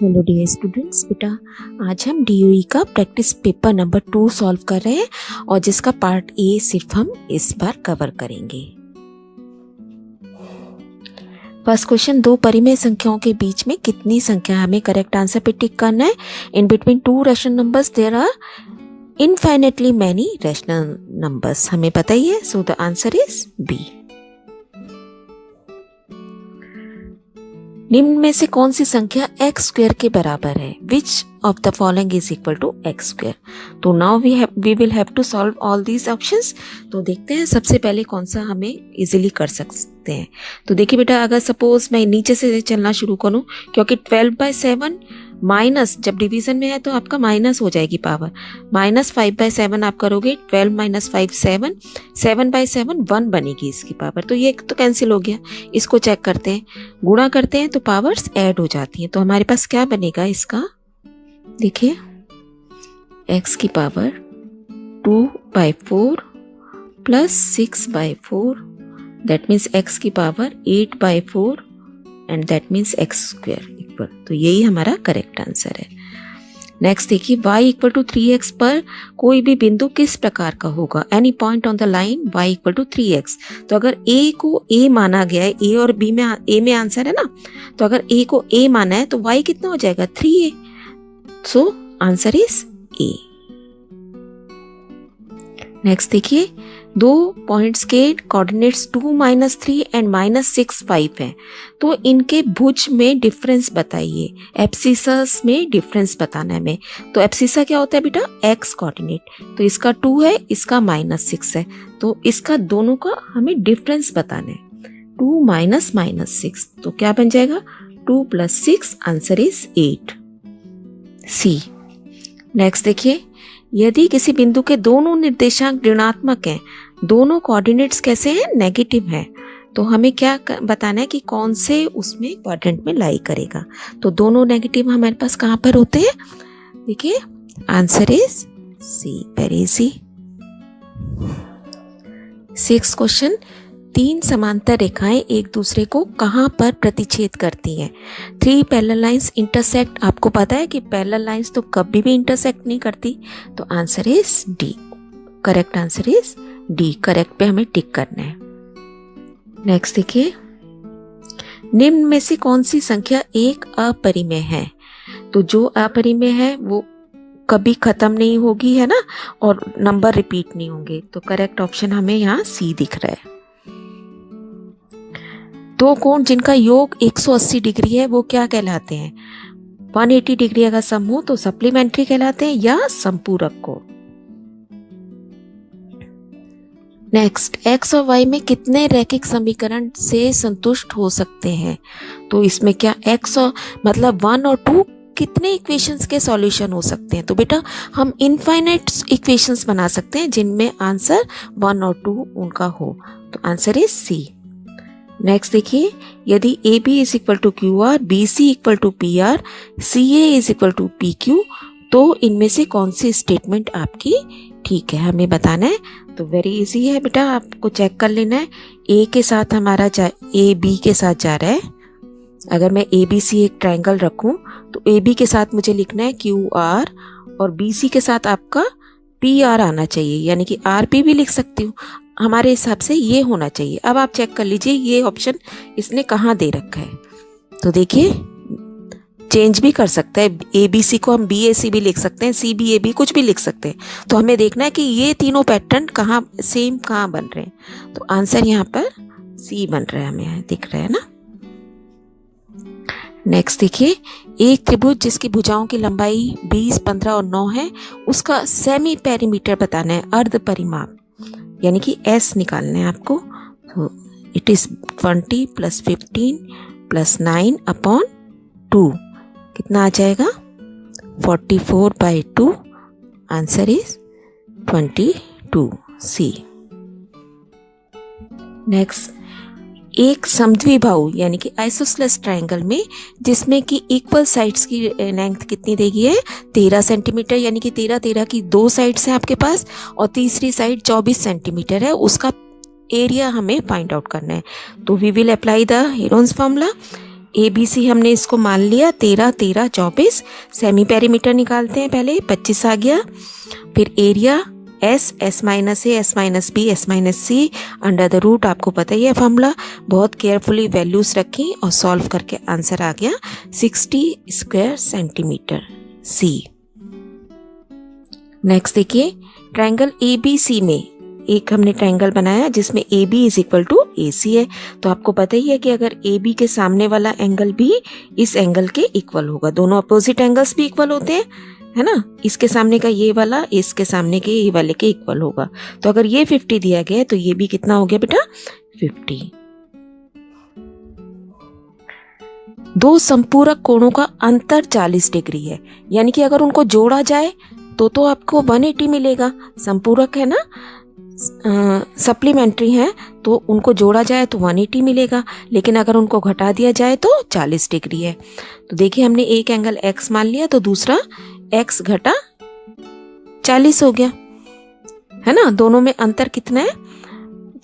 Hello dear students, बेटा आज हम डीओई का प्रैक्टिस पेपर नंबर 2 सॉल्व कर रहे हैं और जिसका पार्ट ए सिर्फ हम इस बार कवर करेंगे। फर्स्ट क्वेश्चन, दो परिमेय संख्याओं के बीच में कितनी संख्या, हमें करेक्ट आंसर पे टिक करना है। In between two rational numbers there are infinitely many rational numbers, हमें पता ही है। So the answer is B. निम्न में से कौन सी संख्या x स्क्वायर के बराबर है? Which of the following is equal to x square? तो now we will have to solve all these options. तो देखते हैं सबसे पहले कौन सा हमें इजीली कर सकते हैं। तो देखिए बेटा, अगर सपोज मैं नीचे से चलना शुरू करूं, क्योंकि 12/7 माइनस, जब डिवीजन में है तो आपका माइनस हो जाएगी पावर, -5/7 आप करोगे, 12 - 5 7, 7/7 1 बनेगी इसकी पावर। तो ये तो कैंसिल हो गया। इसको चेक करते हैं, गुणा करते हैं तो पावर्स ऐड हो जाती हैं। तो हमारे पास क्या बनेगा इसका, देखिए x की power 2/4 plus 6/4, that means x की power 8/4 and that means x square equal. तो यही हमारा करेक्ट आंसर है। नेक्स्ट देखिए, y इक्वल टू 3x पर कोई भी बिंदु किस प्रकार का होगा? Any point on the line y equal to 3x। तो अगर a को a माना गया है, a और b में a में आंसर है ना, तो अगर a को a माना है तो y कितना हो जाएगा? 3a। So answer is a। Next देखिए, दो पॉइंट्स के कोऑर्डिनेट्स 2 - 3 एंड -6 5 है, तो इनके भुज में डिफरेंस बताइए। एब्सिसस में डिफरेंस बताना है हमें। तो एब्सिसा क्या होता है बेटा? x coordinate. तो इसका 2 है, इसका -6 है, तो इसका दोनों का हमें डिफरेंस बताना है। 2 - -6, तो क्या बन जाएगा? 2 + 6, आंसर इज 8, सी। नेक्स्ट देखिए, यदि किसी बिंदु के दोनों निर्देशांक ऋणात्मक हैं, दोनों कोऑर्डिनेट्स कैसे हैं? नेगेटिव हैं, तो हमें क्या बताना है कि कौन से उसमें क्वाड्रेंट में लाई करेगा। तो दोनों नेगेटिव हमारे पास कहाँ पर होते हैं? देखिए answer is C, very easy. 6th question, तीन समांतर रेखाएं एक दूसरे को कहां पर प्रतिच्छेद करती हैं? 3 पैरेलल लाइंस इंटरसेक्ट। आपको पता है कि पैरेलल लाइंस तो कभी भी इंटरसेक्ट नहीं करती, तो answer is D. Correct answer is D. Correct पे हमें टिक करना है। नेक्स्ट देखिए, निम्न में से कौन सी संख्या एक अपरिमेय है? तो जो अपरिमेय है वो कभी खत्म नहीं होगी, है ना, और नंबर रिपीट नहीं होंगे। तो करेक्ट ऑप्शन हमें यहाँ सी दिख रहा है। दो कोण जिनका योग 180 डिग्री है वो क्या कहलाते हैं? 180 डिग्री अगर सम हो तो सप्लीमेंट्री कहलाते हैं या संपूरक कोण। नेक्स्ट, x और y में कितने रैखिक समीकरण से संतुष्ट हो सकते हैं? तो इसमें क्या x और मतलब 1 और 2 कितने इक्वेशंस के सॉल्यूशन हो सकते हैं? तो बेटा हम इनफाइनाइट इक्वेशंस बना सकते हैं जिनमें आंसर 1 और 2 उनका हो। तो आंसर इज सी। नेक्स्ट देखिए, यदि AB is equal to QR, BC equal to PR, CA is equal to PQ, तो इनमें से कौन सी स्टेटमेंट आपकी ठीक है, हमें बताना है। तो वेरी इजी है बेटा, आपको चेक कर लेना है। A के साथ हमारा AB के साथ जा रहा है। अगर मैं ABC एक ट्रायंगल रखूं तो AB के साथ मुझे लिखना है QR और BC के साथ आपका PR आना चाहिए, यानी कि RP भी लिख सकती हूँ। हमारे हिसाब से ये होना चाहिए। अब आप चेक कर लीजिए ये ऑप्शन इसने कहाँ दे रखा है। तो देखिए चेंज भी कर सकता है, ABC को हम BAC भी लिख सकते हैं, CBAB कुछ भी लिख सकते हैं। तो हमें देखना है कि ये तीनों पैटर्न कहाँ सेम कहाँ बन रहे हैं। तो आंसर यहाँ पर C बन रहा है, हमें दिख रहा है ना। नेक्स्ट देखिए, एक त्रिभुज जिसकी भुजाओं की लंबाई 20, 15 और 9 है, उसका सेमी पेरीमीटर बताना है, अर्ध परिमाप, यानी कि S निकालना है आपको। तो इट इज 20 + 15 + 9/2, कितना आ जाएगा? 44/2, आंसर इज 22, सी। नेक्स्ट, एक समद्विबाहु यानी कि आइसोसेलेस ट्रायंगल में जिसमें कि इक्वल साइड्स की लेंथ कितनी देगी है? 13 सेंटीमीटर, यानी कि 13 की 2 साइड्स हैं आपके पास और तीसरी साइड 24 सेंटीमीटर है। उसका एरिया हमें फाइंड आउट करना है। तो we will apply the Heron's formula. ABC हमने इसको मान लिया 13, 13, 24। सेमी पेरीमीटर निकालते हैं पहले, 25 आ गया। फिर area S minus A, S minus B, S minus C under the root, आपको पता ही है फॉर्मूला। बहुत केयरफुली वैल्यूज रखी और सॉल्व करके आंसर आ गया 60 स्क्वायर सेंटीमीटर C। नेक्स्ट देखिए, ट्रायंगल ABC में एक हमने ट्रायंगल बनाया जिसमें AB is equal to AC है। तो आपको पता ही है कि अगर AB के सामने वाला एंगल भी इस एंगल के इक्वल होगा, दोनों अपोजिट एंगल्स भी इक्वल होते हैं, है ना। इसके सामने का ये वाला इसके सामने के ये वाले के इक्वल होगा। तो अगर ये 50 दिया गया है तो ये भी कितना हो गया बेटा, 50। दो संपूरक कोणों का अंतर 40 डिग्री है, यानी कि अगर उनको जोड़ा जाए तो आपको 180 मिलेगा। संपूरक है ना, सप्लीमेंट्री है, तो उनको जोड़ा जाए तो 180 मिलेगा, लेकिन अगर उनको घटा दिया जाए तो 40 डिग्री है। तो देखिए हमने एक एंगल x मान लिया तो दूसरा x घटा 40 हो गया, है ना। दोनों में अंतर कितना है,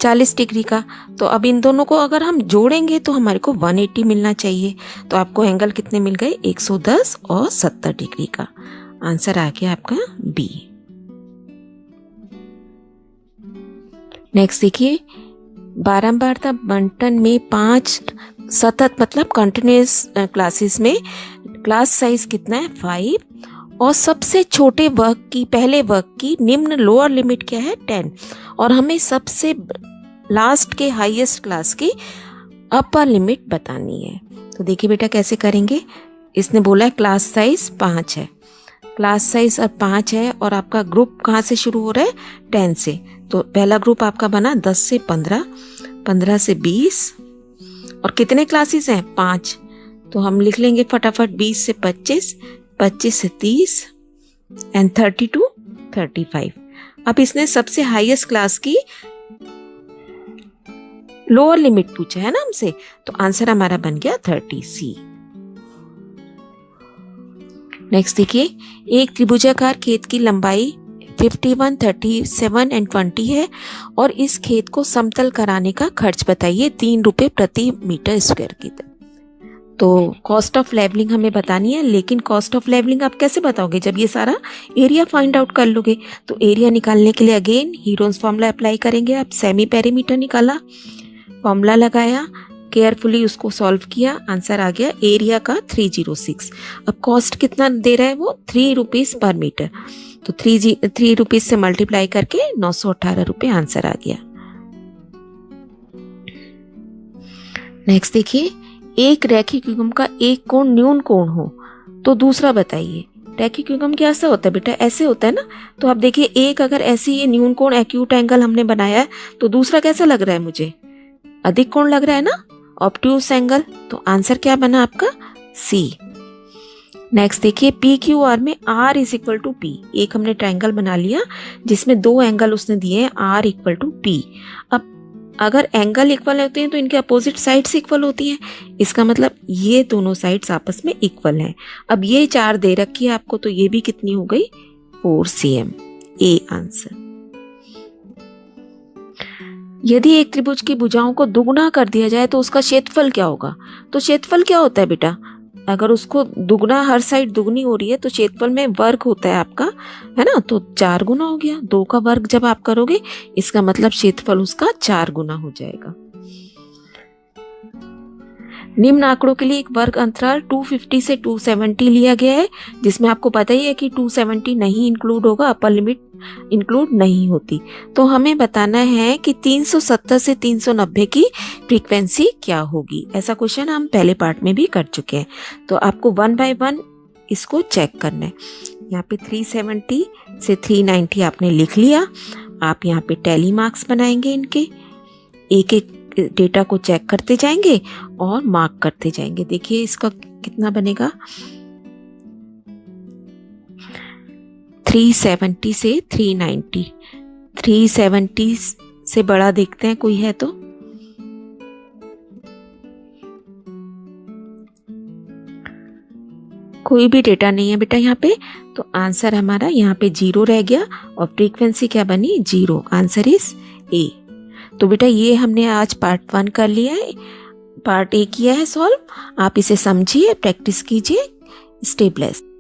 40 डिग्री का। तो अब इन दोनों को अगर हम जोड़ेंगे तो हमारे को 180 मिलना चाहिए। तो आपको एंगल कितने मिल गए, 110 और 70 डिग्री का। आंसर आ गया आपका B। नेक्स्ट देखिए, बारंबारता बंटन में 5 सतत मतलब कंटिन्यूस क्लासेस में क्लास साइज कितना है, 5, और सबसे छोटे वर्ग की, पहले वर्ग की निम्न लोअर लिमिट क्या है, 10, और हमें सबसे लास्ट के हाईएस्ट क्लास की अपर लिमिट बतानी है। तो देखिए बेटा कैसे करेंगे। इसने बोला है क्लास साइज 5 है, क्लास साइज अब 5 है, और आपका ग्रुप कहाँ से शुरू हो रहा है, 10 से। तो पहला ग्रुप आपका बना 10 से 15, 15 से 20, और कितने क्लासेस हैं, 5। तो हम लिख लेंगे फटाफट 20 से 25, 25 से 30 एंड 30 to 35। अब इसने सबसे हाईएस्ट क्लास की लोअर लिमिट पूछा है ना हमसे, तो आंसर हमारा बन गया 30C। नेक्स्ट देखिए, एक त्रिभुजाकार खेत की लंबाई 51, 37 एंड 20 है, और इस खेत को समतल कराने का खर्च बताइए 3 रुपए प्रति मीटर स्क्वायर की। तो कॉस्ट ऑफ लेवलिंग हमें बतानी है, लेकिन कॉस्ट ऑफ लेवलिंग आप कैसे बताओगे, जब ये सारा एरिया फाइंड आउट कर लोगे। तो एरिया निकालने के लिए अगेन हीरोन्स फॉर्मूला अप्लाई करेंगे। आप सेमी पेरीमीटर निकाला, फॉर्मूला लगाया, केयरफुली उसको सॉल्व किया, आंसर आ गया एरिया का 306। अब कॉस्ट कितना दे रहा है वो, 3 रुपीज पर मीटर। तो 3 रुपीज से मल्टीप्लाई करके 918 रुपये आंसर आ गया। नेक्स्ट देखिए, एक रैखिक युग्म का एक कोण न्यून कोण हो तो दूसरा बताइए। रैखिक युग्म कैसा होता है बेटा, ऐसे होता है ना। तो आप देखिए, एक अगर ऐसी ये न्यून कोण एक्यूट एंगल हमने बनाया है, तो दूसरा कैसा लग रहा है, मुझे अधिक कोण लग रहा है ना, ऑब्ट्यूस एंगल। तो आंसर क्या बना आपका, C। नेक्स्ट देखिए, PQR में R is equal to P। एक हमने ट्रायंगल बना लिया जिसमें 2 एंगल उसने दिए हैं, R इक्वल टू P। अब अगर एंगल इक्वल होते हैं तो इनके अपोजिट साइड्स इक्वल होती हैं, इसका मतलब ये दोनों साइड्स आपस में इक्वल हैं। अब ये 4 दे रखी है आपको, तो ये भी कितनी हो गई, 4 cm। A answer. यदि एक त्रिभुज की भुजाओं को दुगुना कर दिया जाए तो उसका क्षेत्रफल क्या होगा। तो क्षेत्रफल क्या होता है बेटा, अगर उसको दुगना, हर साइड दुगनी हो रही है तो क्षेत्रफल में वर्ग होता है आपका, है ना। तो 4 गुना हो गया, 2 का वर्ग जब आप करोगे इसका मतलब क्षेत्रफल उसका 4 गुना हो जाएगा। निम्न आंकड़ों के लिए एक वर्ग अंतराल 250 से 270 लिया गया है, जिसमें आपको पता ही है कि 270 नहीं इंक्लूड होगा, अपर लिमिट इंक्लूड नहीं होती। तो हमें बताना है कि 370 से 390 की फ्रीक्वेंसी क्या होगी। ऐसा क्वेश्चन हम पहले पार्ट में भी कर चुके हैं। तो आपको 1 बाय 1 इसको चेक करना है। यहाँ पे 370 से 390 आपने लिख लिया। आप यहाँ पे टैली मार्क्स बनाएंगे, इनके एक एक डेटा को चेक करते जाएंगे और मार्क करते जाएंगे। देखिए इसका कितना बनेगा, 370 से 390। 370 से बड़ा देखते हैं कोई है तो, कोई भी डेटा नहीं है बेटा यहाँ पे। तो आंसर हमारा यहाँ पे 0 रह गया और फ्रीक्वेंसी क्या बनी, 0। Answer is A। तो बेटा ये हमने आज पार्ट 1 कर लिया है। पार्ट ए किया है सॉल्व। आप इसे समझिए, प्रैक्टिस कीजिए। Stay blessed.